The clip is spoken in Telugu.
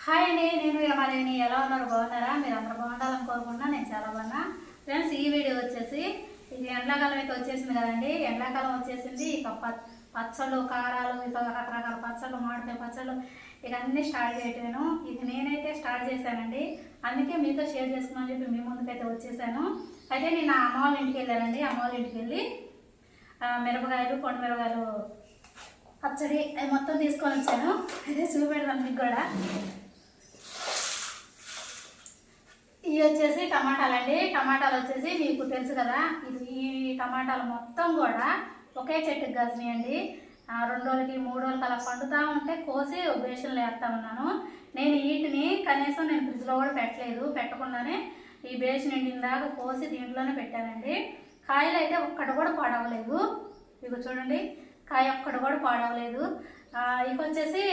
హాయ్ అండి, నేను యమాదేవిని. ఎలా ఉన్నారు? బాగున్నారా? మీరు అందరూ బాగుండాలని కోరుకుంటున్నా. నేను చాలా బాగున్నా. ఫ్రెండ్స్, ఈ వీడియో వచ్చేసి ఇది ఎండాకాలం అయితే వచ్చేసింది కదండి. ఎండాకాలం వచ్చేసింది. ఇక పచ్చళ్ళు, కారాలు, ఇక రకరకాల పచ్చళ్ళు, మామిడికాయ పచ్చళ్ళు ఇక అన్నీ స్టార్ట్ చేయటాను. ఇది నేనైతే స్టార్ట్ చేశానండి. అందుకే మీతో షేర్ చేసుకున్నాను చెప్పి మీ ముందుకైతే వచ్చేసాను. అయితే నేను అమ్మ వాళ్ళ ఇంటికి వెళ్ళానండి. అమ్మ వాళ్ళ ఇంటికి వెళ్ళి మిరపకాయలు, కొండ మిరపకాయలు పచ్చడి అవి మొత్తం తీసుకొని వచ్చాను. అయితే చూపెడతాను మీకు కూడా. ఇవి వచ్చేసి టమాటాలు అండి. టమాటాలు వచ్చేసి మీకు తెలుసు కదా, ఈ టమాటాలు మొత్తం కూడా ఒకే చెట్టుకి కాసినాయండి. 2 రోజులకి 3 రోజులకి అలా పండుతూ ఉంటే కోసి బేషన్లో వేస్తూ ఉన్నాను. నేను వీటిని కనీసం ఫ్రిడ్జ్లో కూడా పెట్టకుండానే ఈ బేషన్ నిండిన దాకా కోసి దీంట్లోనే పెట్టానండి. కాయలు అయితే ఒక్కటి కూడా పాడవలేదు. ఇక చూడండి, కాయ ఒక్కటి కూడా పాడవలేదు. ఇక వచ్చేసి